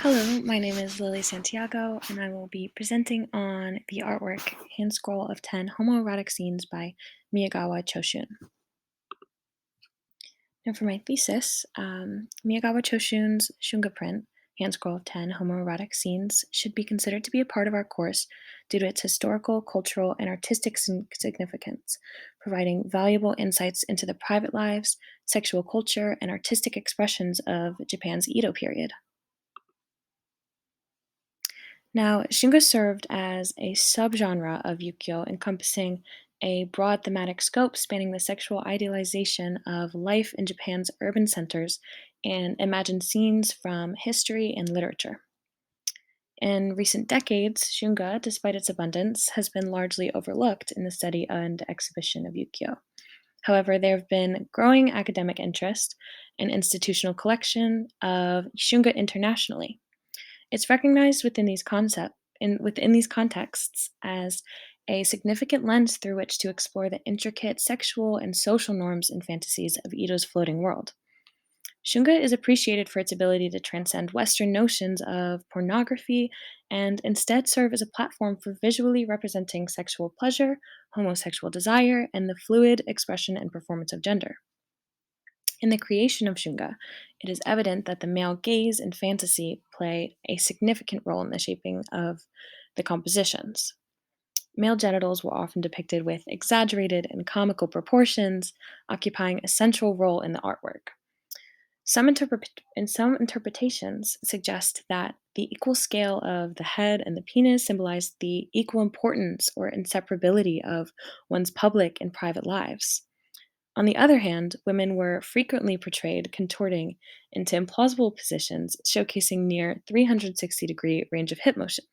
Hello, my name is Lily Santiago, and I will be presenting on the artwork Handscroll of 10 Homoerotic Scenes by Miyagawa Choshun. And for my thesis, Miyagawa Choshun's Shunga print, Handscroll of 10 Homoerotic Scenes, should be considered to be a part of our course due to its historical, cultural, and artistic significance, providing valuable insights into the private lives, sexual culture, and artistic expressions of Japan's Edo period. Now, Shunga served as a subgenre of ukiyo encompassing a broad thematic scope spanning the sexual idealization of life in Japan's urban centers and imagined scenes from history and literature. In recent decades, shunga, despite its abundance, has been largely overlooked in the study and exhibition of ukiyo. However, there have been growing academic interest and institutional collection of shunga internationally. It's recognized within these contexts as a significant lens through which to explore the intricate sexual and social norms and fantasies of Ito's floating world. Shunga is appreciated for its ability to transcend Western notions of pornography and instead serve as a platform for visually representing sexual pleasure, homosexual desire, and the fluid expression and performance of gender. In the creation of shunga, it is evident that the male gaze and fantasy play a significant role in the shaping of the compositions. Male genitals were often depicted with exaggerated and comical proportions, occupying a central role in the artwork. Some interpretations suggest that the equal scale of the head and the penis symbolized the equal importance or inseparability of one's public and private lives. On the other hand, women were frequently portrayed contorting into implausible positions, showcasing near 360-degree range of hip motion.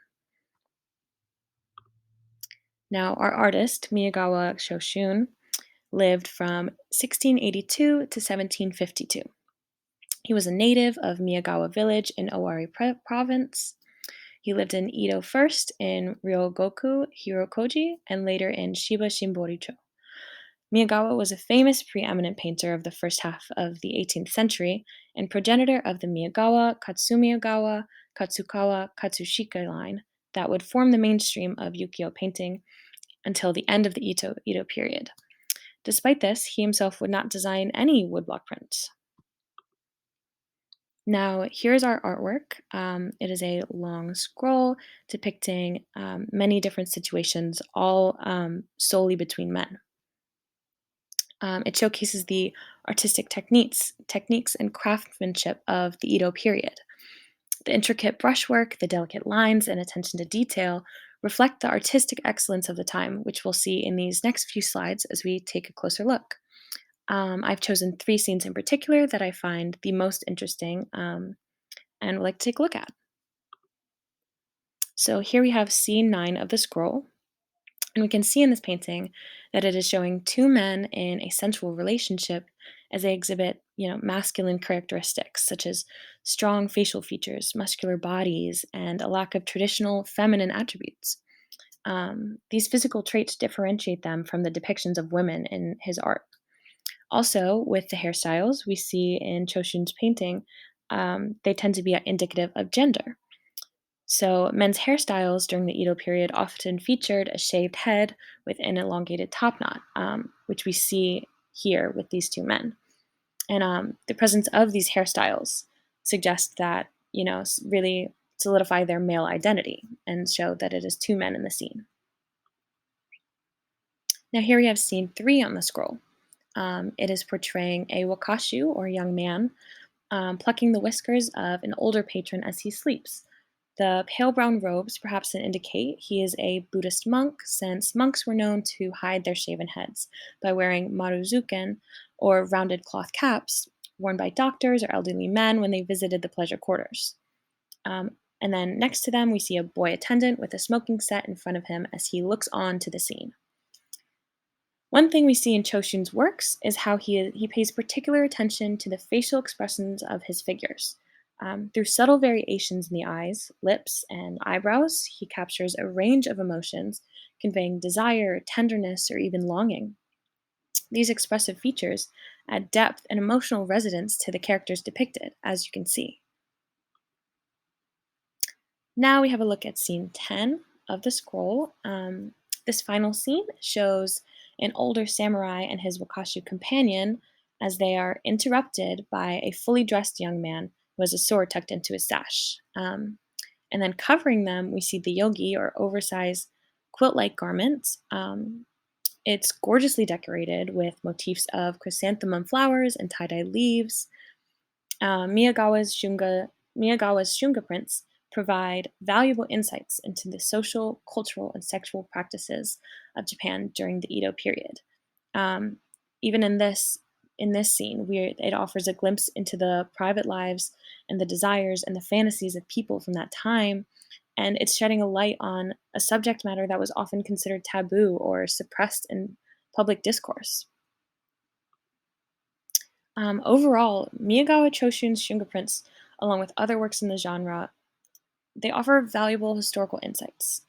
Now, our artist, Miyagawa Choshun, lived from 1682 to 1752. He was a native of Miyagawa village in Owari province. He lived in Edo first in Ryogoku Hirokoji and later in Shiba Shimboricho. Miyagawa was a famous preeminent painter of the first half of the 18th century and progenitor of the Miyagawa, Katsumiyagawa, Katsukawa, Katsushika line that would form the mainstream of ukiyo painting until the end of the Edo period. Despite this, he himself would not design any woodblock prints. Now, here's our artwork. It is a long scroll depicting many different situations, all solely between men. It showcases the artistic techniques and craftsmanship of the Edo period. The intricate brushwork, the delicate lines, and attention to detail reflect the artistic excellence of the time, which we'll see in these next few slides as we take a closer look. I've chosen 3 scenes in particular that I find the most interesting and would like to take a look at. So here we have scene 9 of the scroll. And we can see in this painting that it is showing 2 men in a sensual relationship as they exhibit, masculine characteristics such as strong facial features, muscular bodies, and a lack of traditional feminine attributes. These physical traits differentiate them from the depictions of women in his art. Also, with the hairstyles we see in Choshun's painting, they tend to be indicative of gender. So, men's hairstyles during the Edo period often featured a shaved head with an elongated top knot, which we see here with these 2 men. And the presence of these hairstyles suggests that, really solidify their male identity and show that it is 2 men in the scene. Now, here we have scene 3 on the scroll. It is portraying a wakashu, or young man, plucking the whiskers of an older patron as he sleeps. The pale brown robes perhaps indicate he is a Buddhist monk, since monks were known to hide their shaven heads by wearing maruzuken, or rounded cloth caps, worn by doctors or elderly men when they visited the pleasure quarters. And then next to them, we see a boy attendant with a smoking set in front of him as he looks on to the scene. One thing we see in Choshun's works is how he pays particular attention to the facial expressions of his figures. Through subtle variations in the eyes, lips, and eyebrows, he captures a range of emotions, conveying desire, tenderness, or even longing. These expressive features add depth and emotional resonance to the characters depicted, as you can see. Now we have a look at scene 10 of the scroll. This final scene shows an older samurai and his Wakashu companion as they are interrupted by a fully dressed young man who has a sword tucked into his sash. And then covering them, we see the yogi or oversized quilt like garment. It's gorgeously decorated with motifs of chrysanthemum flowers and tie dye leaves. Miyagawa's Shunga prints provide valuable insights into the social, cultural, and sexual practices of Japan during the Edo period. Um, Even in this scene, it offers a glimpse into the private lives and the desires and the fantasies of people from that time, and it's shedding a light on a subject matter that was often considered taboo or suppressed in public discourse. Overall, Miyagawa Choshun's Shunga prints, along with other works in the genre, they offer valuable historical insights.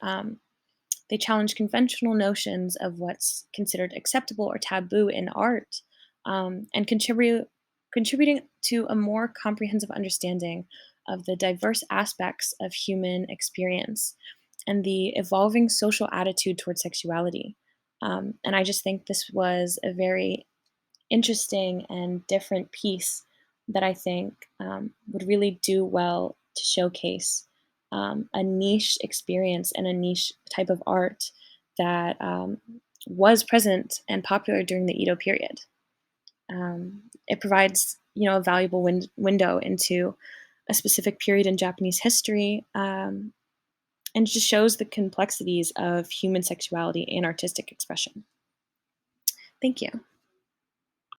They challenge conventional notions of what's considered acceptable or taboo in art, and contributing to a more comprehensive understanding of the diverse aspects of human experience and the evolving social attitude towards sexuality. And I just think this was a very interesting and different piece that I think would really do well to showcase a niche experience and a niche type of art that was present and popular during the Edo period. It provides, a valuable window into a specific period in Japanese history, and just shows the complexities of human sexuality and artistic expression. Thank you.